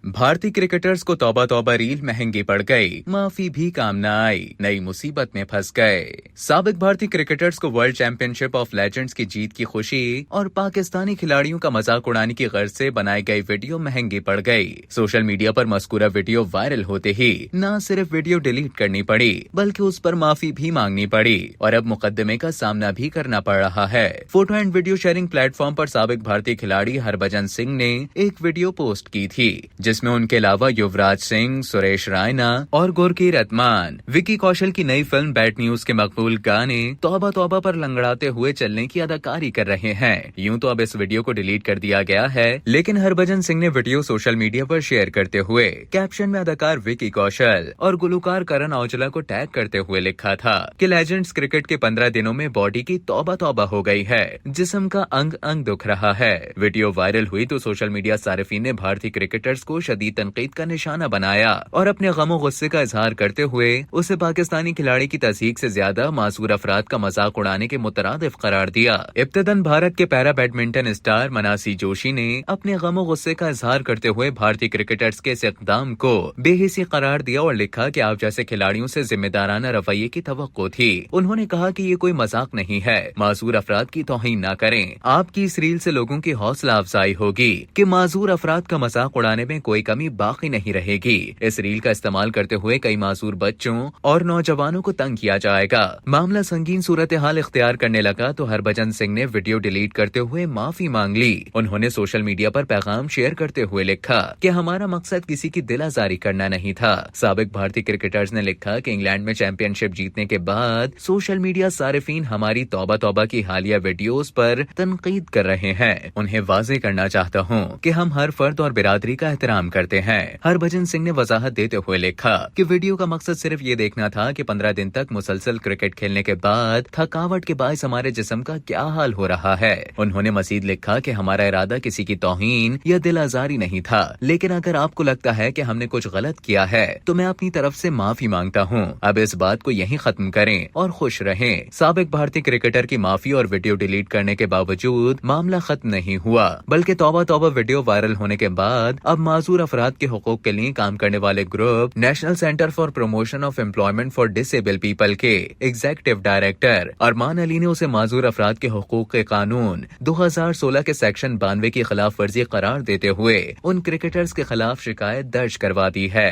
भारतीय क्रिकेटर्स को तौबा तौबा रील महंगी पड़ गई, माफी भी काम न आई, नई मुसीबत में फंस गए। साबिक भारतीय क्रिकेटर्स को वर्ल्ड चैंपियनशिप ऑफ लेजेंड्स की जीत की खुशी और पाकिस्तानी खिलाड़ियों का मजाक उड़ाने की गर्ज से बनाई गई वीडियो महंगी पड़ गई। सोशल मीडिया पर मज़कूरा वीडियो वायरल होते ही न सिर्फ वीडियो डिलीट करनी पड़ी बल्कि उस पर माफी भी मांगनी पड़ी और अब मुकदमे का सामना भी करना पड़ रहा है। Photo and video sharing platform पर साबिक भारतीय खिलाड़ी हरभजन सिंह ने एक वीडियो पोस्ट की थी जिसमें उनके अलावा युवराज सिंह, सुरेश रायना और गुरकीरत रतमान, विकी कौशल की नई फिल्म बैड न्यूज के मकबूल गाने तौबा तौबा पर लंगड़ाते हुए चलने की अदाकारी कर रहे हैं। यूं तो अब इस वीडियो को डिलीट कर दिया गया है, लेकिन हरभजन सिंह ने वीडियो सोशल मीडिया पर शेयर करते हुए कैप्शन में अदाकार विकी कौशल और गुलकार करण औजला को टैग करते हुए लिखा था कि लेजेंड्स क्रिकेट के 15 दिनों में बॉडी की तौबा तौबा हो गई है, जिस्म का अंग अंग दुख रहा है। वीडियो वायरल हुई तो सोशल मीडिया सारिफीन ने भारतीय क्रिकेटर्स को शदीद तनकीद का निशाना बनाया और अपने गम और गुस्से का इजहार करते हुए उसे पाकिस्तानी खिलाड़ी की तस्दीक से ज्यादा मासूर अफराद का मजाक उड़ाने के मुतरादिफ करार दिया। इब्तदन भारत के पैरा बैडमिंटन स्टार मनासी जोशी ने अपने गम और गुस्से का इजहार करते हुए भारतीय क्रिकेटर्स के इस इक़दाम को बेहिसी करार दिया और लिखा कि आप जैसे खिलाड़ियों से जिम्मेदाराना रवैये की तवक्को थी। उन्होंने कहा कि ये कोई मजाक नहीं है, मासूर अफराद की तौहीन न करें। आपकी इस रील से लोगों की हौसला अफजाई होगी कि मासूर अफराद का मजाक उड़ाने में कोई कमी बाकी नहीं रहेगी। इस रील का इस्तेमाल करते हुए कई मासूर बच्चों और नौजवानों को तंग किया जाएगा। मामला संगीन सूरत हाल इख्तियार करने लगा तो हरभजन सिंह ने वीडियो डिलीट करते हुए माफी मांग ली। उन्होंने सोशल मीडिया पर पैगाम शेयर करते हुए लिखा कि हमारा मकसद किसी की दिल आजारी करना नहीं था। साबिक भारतीय क्रिकेटर्स ने लिखा कि इंग्लैंड में चैंपियनशिप जीतने के बाद सोशल मीडिया सारिफीन हमारी तौबा तौबा की हालिया वीडियोस पर तनकीद कर रहे हैं। उन्हें वाज़ेह करना चाहता हूँ कि हम हर फर्द और बिरादरी का एहतराम करते हैं। हरभजन सिंह ने वजाहत देते हुए लिखा कि वीडियो का मकसद सिर्फ ये देखना था कि 15 दिन तक मुसलसल क्रिकेट खेलने के बाद थकावट के बायस हमारे जिस्म का क्या हाल हो रहा है। उन्होंने मजीद लिखा कि हमारा इरादा किसी की तौहीन या दिल आजारी नहीं था, लेकिन अगर आपको लगता है कि हमने कुछ गलत किया है तो मैं अपनी तरफ से माफी मांगता हूँ। अब इस बात को यहीं खत्म करें और खुश रहें। साबिक भारतीय क्रिकेटर की माफी और वीडियो डिलीट करने के बावजूद मामला खत्म नहीं हुआ, बल्कि तौबा तौबा वीडियो वायरल होने के बाद अब मासूर अफराद के हुकूक के लिए काम करने वाले group national centre for promotion of employment for disable people के एग्जीक्यूटिव डायरेक्टर अरमान अली ने उसे मासूर अफराद के हुकूक के कानून 2016 के सेक्शन 92 की खिलाफ वर्जी करार देते हुए उन क्रिकेटर्स के खिलाफ शिकायत दर्ज करवा दी है।